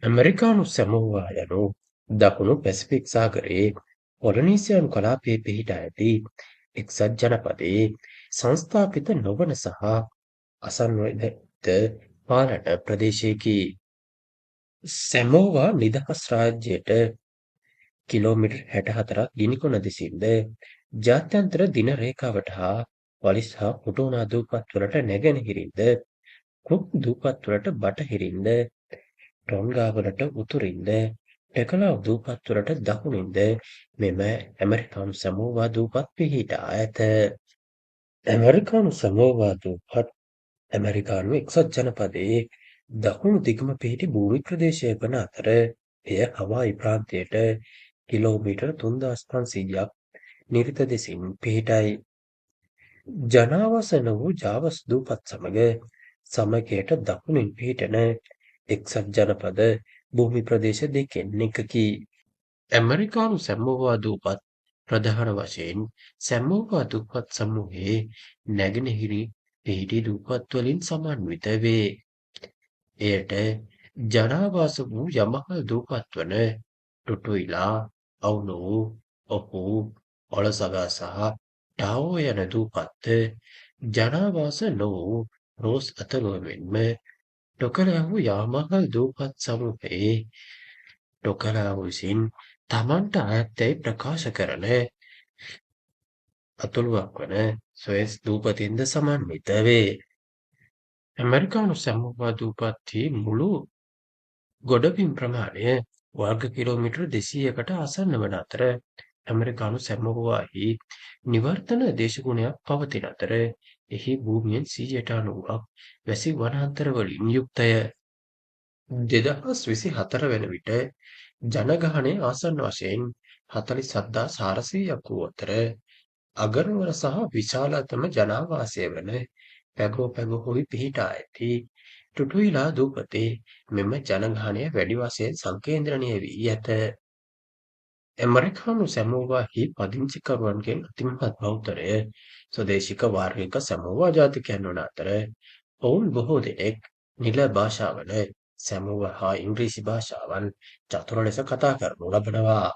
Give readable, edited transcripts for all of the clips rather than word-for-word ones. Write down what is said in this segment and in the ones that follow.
ඇමරිකානු සැමෝවා යනු දකුණු පැසිෆික් සාගරයේ පොලනීසියානු කලාපයේ පිහිටා ඇති එක්සත් ජනපදයේ සංස්ථාපිත නොවන සහ අසන්විත පාලන ප්‍රදේශයකි. සැමෝවා නිදහස් රාජ්‍යයට කිලෝමීටර් 64ක් ගිනිකොන දෙසින්ද ජාත්‍යන්තර දින රේඛාවට හා වලිස් හා ෆුටෝනා දූපත්වලට නැගෙනහිරින්ද කුක් දූපත්වලට බටහිරින්ද ටොන්ගාවලට උතුරින්ද ටෙකලාව් දූපත්වලට දකුණින්ද මෙම ඇමරිකානු සැමෝවා දූපත් පිහිටා ඇත. ඇමරිකානු සැමෝවා දූපත් ඇමරිකානු එක්සත් ජනපදයේ දකුණු දිගම පිහිටි භූමි ප්‍රදේශය වන අතර එය හවායි ප්‍රාන්තයට කිලෝමීටර් 3500ක් නිරිත දෙසින් පිහිටයි. ජනාවාස වූ ජාවස් දූපත් සමග සමගයට දකුණින් පිහිටන එක්සත් ජනපද භූමි ප්‍රදේශ දෙකෙන් එකකි. ඇමරිකානු සැමෝවා දූපත් ප්‍රධාන වශයෙන් සැමෝවා දූපත් සමූහයේ නැගෙනහිරි පිහිටි දූපත් වලින් සමන්විත වේ. එයට ජනාවාස වූ යමහල් දූපත් වන ටුටුයිලා, අවුනෝ, ඔහු, ඔලසගා සහ ටාවෝ යන දූපත් ජනාවාස නොවූ රෝස් අතලුව මෙන්ම ටොකලාවු යාමහල් දූපත් සමූහයේ ටොකලාවු විසින් තමන්ට අයත්යැයි ප්‍රකාශ කරන අතුළුවක් වන සොයස් දූපතින්ද සමන්විත වේ. ඇමරිකානු සැමෝවා දූපත්හි මුළු ගොඩබිම් ප්‍රමාණය වර්ග කිලෝමීටර් 200කට ආසන්න වන අතර ඇමරිකානු සැමෝවාහි නිවර්තන දේශගුණයක් පවතින අතර එහි භූමියෙන් 90%ක් වැසි වනාන්තර වලින් යුක්තය. 2024 වන විට ජනගහනය ආසන්න වශයෙන් 47400ක් වූ අතර අගනුවර සහ විශාලතම ජනාවාසය වන පැගෝහුයි පිහිටා ඇති ටුටුයිලා දූපතේ මෙම ජනගහනය වැඩි වශයෙන් සංකේන්ද්‍රණය වී ඇත. ඇමරිකානු සැමෝවාහි පදිංචිකරුවන්ගෙන් අතිමහත් බහුතරය ස්වදේශික වාර්ගික සැමෝවා ජාතිකයන් වන අතර ඔවුන් බොහෝ දෙනෙක් නිල භාෂාවන සැමෝවා හා ඉංග්‍රීසි භාෂාවන් චතුර ලෙස කතා කරනු ලබනවා.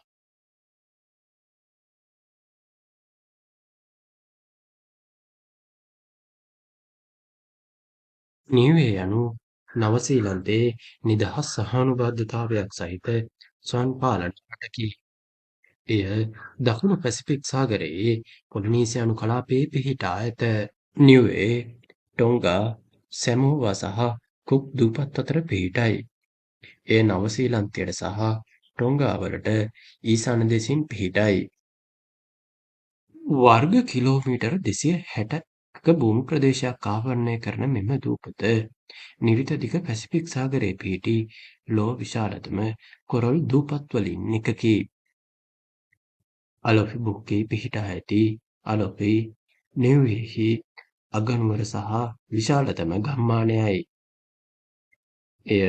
නියුවේ යනු නවසීලන්තයේ නිදහස් සහනුබද්ධතාවයක් සහිත ස්වයං පාලන රටකි. එය දකුණු පැසිෆික් සාගරයේ පොලිනීසියානු කලාපයේ පිහිටා ඇත. නියුවේ, ටොංගා, සැමෝවා සහ කුක් දූපත් අතර පිහිටයි. එය නවසීලන්තයට සහ ටොංගාවලට ඊසාන දෙසින් පිහිටයි. වර්ග කිලෝමීටර් 260ක භූමි ප්‍රදේශයක් ආවරණය කරන මෙම දූපත නිරිත දිග පැසිෆික් සාගරයේ පිහිටි ලොව විශාලතම කොරල් දූපත් වලින් එකකි. අලොෆි බුක්කේ පිහිටා ඇති අලොෆි නියුවේහි අගනුවර සහ විශාලතම ගම්මානයයි. එය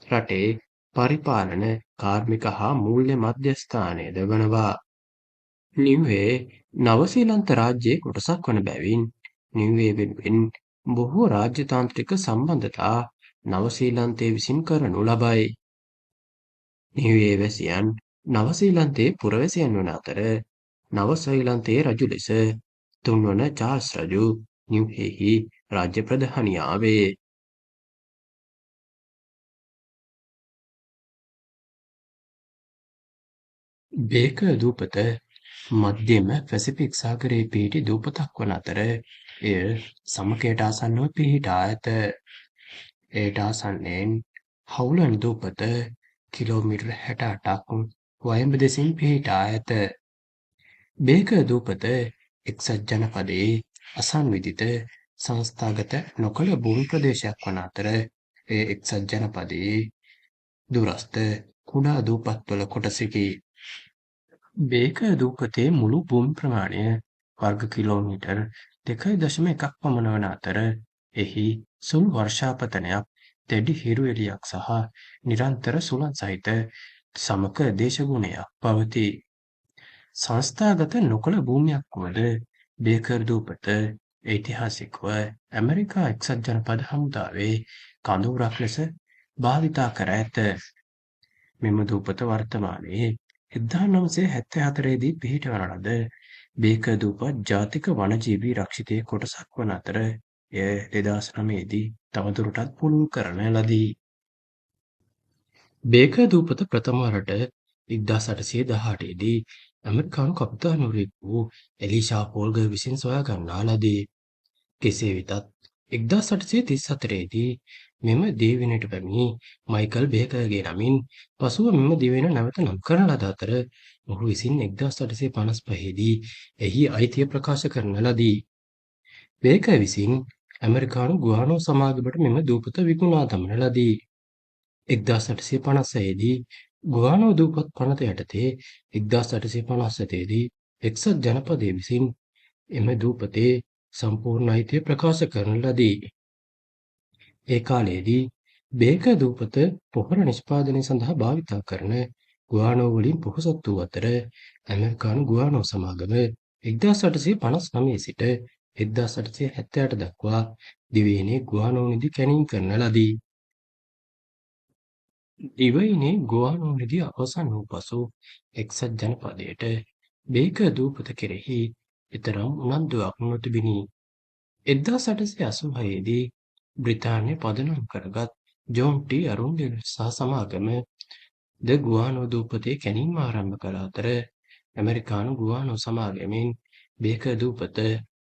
රටේ පරිපාලන කාර්මික හා මූල්‍ය මධ්‍යස්ථානයද වනවා. නියුවේ නවසීලන්ත රාජ්‍යයේ කොටසක් වන බැවින් නියුවේ වෙනුවෙන් බොහෝ රාජ්‍යතාන්ත්‍රික සම්බන්ධතා නවසීලන්තය විසින් කරනු ලබයි. නියුවේ වැසියන් නවසීලන්තයේ පුරවැසියන් වන අතර නවසීලන්තයේ රජු ලෙස තුන්වන චාල්ස් රජු නියුවේහි රාජ්‍ය ප්‍රධානියා වේ. බේකර් දූපත මධ්‍යම පැසිෆික් සාගරයේ පිහිටි දූපතක් වන අතර එය සමකයට ආසන්නව පිහිටා ඇත. එයට ආසන්නයෙන් හවුලන් දූපත කිලෝමීටර් 68ක් වයඹ දෙසින් පිහිටා ඇත. බේකර් දූපත එක්සත් ජනපදයේ අසන්විධිත සංස්ථාගත නොකළ භූමි ප්‍රදේශයක් වන අතර එය එක්සත් ජනපදයේ දුරස්ථ කුඩා දූපත්වල කොටසකි. බේකර් දූපතේ මුළු භූමි ප්‍රමාණය වර්ග කිලෝමීටර් 2.1ක් පමණ වන අතර එහි සුළු වර්ෂාපතනයක්, දැඩි හිරු එළියක් සහ නිරන්තර සුළං සහිත සමක දේශගුණයක් පවතී. සංස්ථාගත නොකළ භූමියක් වුවද බේකර් දූපත ඓතිහාසිකව ඇමරිකා එක්සත් ජනපද හමුදාවේ කඳවුරක් ලෙස භාවිතා කර ඇත. මෙම දූපත වර්තමානයේ 1974 දී පිහිටවන ලද බේක දූපත් ජාතික වනජීවී රක්ෂිතයේ කොටසක් වන අතර එය 2009 දී තවදුරටත් පුළුල් කරන ලදී. බේක දූපත ප්‍රථම වරට 1818 දී ඇමරිකානු කපිතාන්වරයෙකු වූ එලිෂා පෝල්ගර් විසින් සොයා ගන්නා ලදී. කෙසේ වෙතත් 1834 දී මෙම දිවයිනට පැමිණි මයිකල් බේකර්ගේ නමින් පසුව මෙම දිවයින නැවත නම් කරන ලද අතර ඔහු විසින් 1855 දී එහි අයිතිය ප්‍රකාශ කරන ලදී. බේකර් විසින් ඇමරිකානු ගුවානෝ සමාගමට මෙම දූපත විකුණා දමන ලදී. 1856 දී ගුවානෝ දූපත් පනත යටතේ 1857 දී එක්සත් ජනපදය විසින් එම දූපතේ සම්පූර්ණ අයිතිය ප්‍රකාශ කරන ලදී. ඒ කාලයේදී බේකර් දූපත පොහොර නිෂ්පාදනය සඳහා භාවිතා කරන ගුවානෝ වලින් පොහොසත් වූ අතර ඇමරිකානු ගුවානෝ සමාගම 1859 සිට 1878 දක්වා දිවයිනේ ගුවානෝ නිධි කැණීම් කරන ලදී. දිවයිනේ ගුවානෝ නිධි අවසන් වූ පසු එක්සත් ජනපදයට බේකර් දූපත කෙරෙහි එතරම් උනන්දුවක් නොතිබිණි. 1886 දී බ්‍රිතාන්‍ය පදනම් කරගත් ජෝන් ටී අරුන්ඩෙල් සහ සමාගම ද ගුවානෝ දූපතේ කැණීම ආරම්භ කළ අතර ඇමරිකානු ගුවානෝ සමාගමෙන් බේකර් දූපත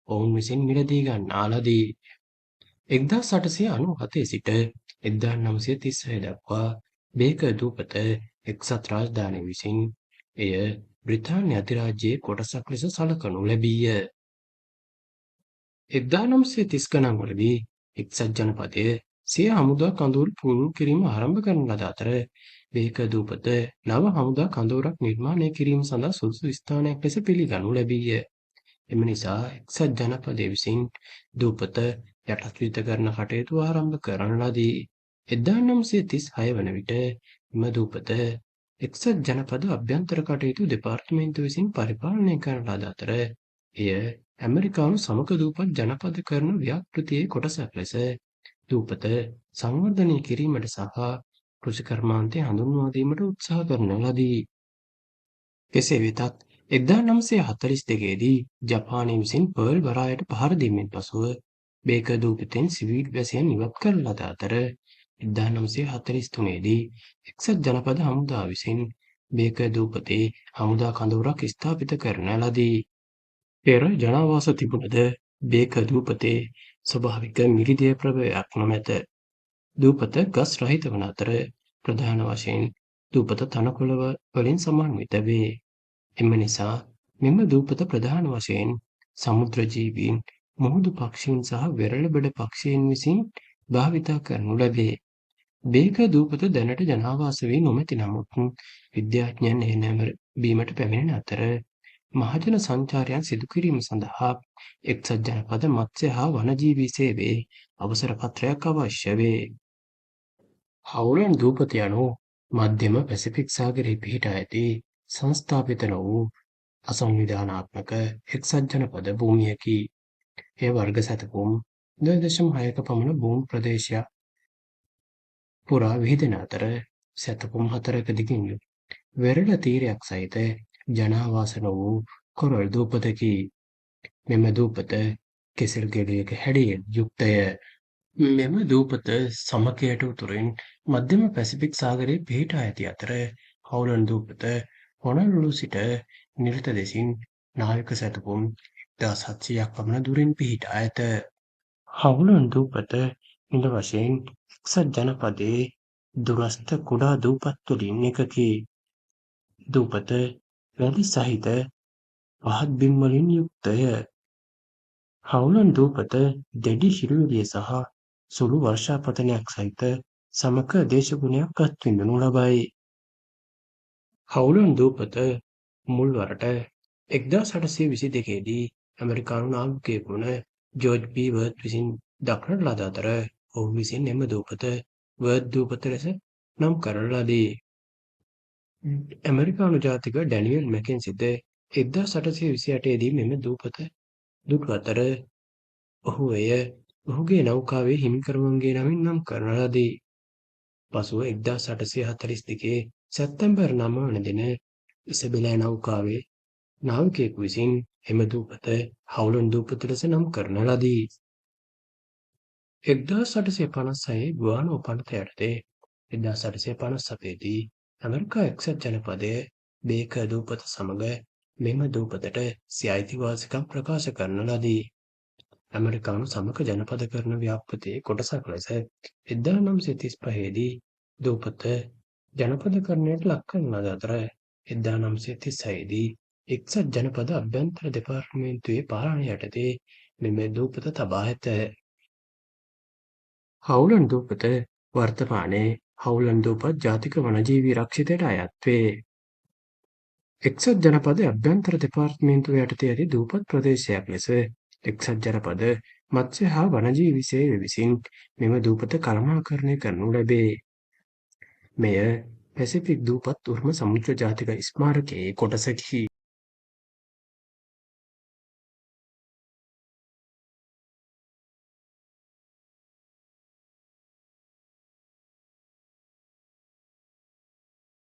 ඔවුන් විසින් මිලදී ගන්නා ලදී. 1897 සිට 1936 දක්වා බේකර් දූපත එක්සත් රාජධානිය විසින් එය බ්‍රිතාන්‍ය අධිරාජ්‍යයේ කොටසක් ලෙස සලකනු ලැබීය. 1930 ගණන්වලදී එක්සත් ජනපදය සිය හමුදා කඳවුරු පුළුල් කිරීම ආරම්භ කරන ලද අතර බේකර් දූපත නව හමුදා කඳවුරක් නිර්මාණය කිරීම සඳහා සුදුසු ස්ථානයක් ලෙස පිළිගනු ලැබීය. එම නිසා එක්සත් ජනපදය විසින් දූපත යටත්විත කරන කටයුතු ආරම්භ කරන ලදී. 1936 වන විට එම දූපත එක්සත් ජනපද අභ්‍යන්තර කටයුතු දෙපාර්තමේන්තුව විසින් පරිපාලනය කරන ලද අතර එය ඇමරිකානු සමක දූපත් ජනපදකරණ ව්‍යාපෘතියේ කොටසක් ලෙස දූපත සංවර්ධනය කිරීමට සහ කෘෂිකර්මාන්තය හඳුන්වා දීමට උත්සාහ කරන ලදී. කෙසේ වෙතත් 1942 දී ජපානය විසින් පර්ල් වරායට පහර දීමෙන් පසුව බේකර් දූපතෙන් සිවිල් වැසියන් ඉවත් කර ලද අතර 1943 දී එක්සත් ජනපද හමුදා විසින් බේකර් දූපතේ හමුදා කඳවුරක් ස්ථාපිත කරන ලදී. පෙර ජනාවාස තිබුණද බේකර් දූපතේ ස්වභාවික මිරිදිය ප්‍රභවයක් නොමැත. දූපත ගස් රහිත වන අතර ප්‍රධාන වශයෙන් දූපත තනකොළ වලින් සමන්විත වේ. එම නිසා මෙම දූපත ප්‍රධාන වශයෙන් සමුද්‍ර ජීවීන්, මුහුදු පක්ෂීන් සහ වෙරළබඩ පක්ෂීන් විසින් භාවිතා කරනු ලැබේ. බේකර් දූපත දැනට ජනාවාස වී නොමැති නමුත් විද්‍යාඥයන් එය නැරඹීමට පැමිණෙන අතර මහජන සංචාරයන් සිදු කිරීම සඳහා එක්සත් ජනපද මත්ස්‍ය හා වනජීවී සේවයේ අවසර පත්‍රයක් අවශ්‍ය වේ. හවුලන් දූපත යනු මධ්‍යම පැසිෆික් සාගරයේ පිහිටා ඇති සංස්ථාපිත වූ අසංවිධානාත්මක එක්සත් ජනපද භූමියකි. එය වර්ග සැතපුම් 2.6ක පමණ භූමි ප්‍රදේශයක් පුරා විහිදෙන අතර සැතපුම් 4ක දිගින් යුත් වෙරළ තීරයක් සහිත ජනාවාස වූ කොරල් දූපතකි. මෙම දූපත කෙසෙල් ගෙඩියක හැඩයෙන් යුක්තය. මෙම දූපත සමකයට උතුරින් මධ්‍යම පැසිෆික් සාගරයේ පිහිටා ඇති අතර හවුලන් දූපත හොනොලුලු සිට නිරත දෙසින් නාවික සැතපුම් 1700ක් පමණ දුරින් පිහිටා ඇත. හවුලන් දූපත නිල වශයෙන් එක්සත් ජනපදයේ දුරස්ථ කුඩා දූපත් වලින් එකකි. දූපත වැලි සහිත පහත් බිම් වලින් යුක්තය. හවුලන් දූපත දැඩි හිරුවෙලිය සහ සුළු වර්ෂාපතනයක් සහිත සමක දේශගුණයක් අත්විඳිනු ලබයි. හවුලන් දූපත මුල් වරට 1822 දී ඇමරිකානු නාවිකයෙකු වන ජෝර්ජ් බී වර්ත් විසින් දක්නට ලද අතර ඔහු විසින් එම දූපත වර්ත් දූපත ලෙස නම් කරන ලදී. ඇමරිකානු ජාතික ඩැනියල් මැකෙන්සිද 1828 දී මෙම දූපත දුටු අතර ඔහු එය ඔහුගේ නෞකාවේ හිමිකරුවන්ගේ නමින් නම් කරන ලදී. පසුව 1842 සැප්තැම්බර් 9 වන දින ඉසබෙලා නෞකාවේ නාවිකයෙකු විසින් එම දූපත හවුලන් දූපත ලෙස නම් කරන ලදී. 1856 ගුවානෝ පනත යටතේ 1857 දී ඇමරිකා එක්සත් ජනපදය බේකර් දූපත සමග මෙම දූපතට සිය අයිතිවාසිකම් ප්‍රකාශ කරන ලදී. ඇමරිකානු සමක ජනපද කරන ව්‍යාපෘතියේ කොටසක් ලෙස 1935 දී දූපත ජනපදකරණයට ලක් කරන ලද අතර 1936 දී එක්සත් ජනපද අභ්‍යන්තර දෙපාර්තමේන්තුවේ පාලනය යටතේ මෙම දූපත තබා ඇත. හවුලන් දූපත වර්තමානයේ හවුලන් දූපත් ජාතික වනජීවී රක්ෂිතයට අයත් වේ. එක්සත් ජනපද අභ්‍යන්තර දෙපාර්තමේන්තුව යටතේ ඇති දූපත් ප්‍රදේශයක් ලෙස එක්සත් ජනපද මත්ස්‍ය හා වනජීවි සේවය විසින් මෙම දූපත කළමනාකරණය කරනු ලැබේ. මෙය පැසිෆික් දූපත් උරුම සමුද්‍ර ජාතික ස්මාරකයේ කොටසකි.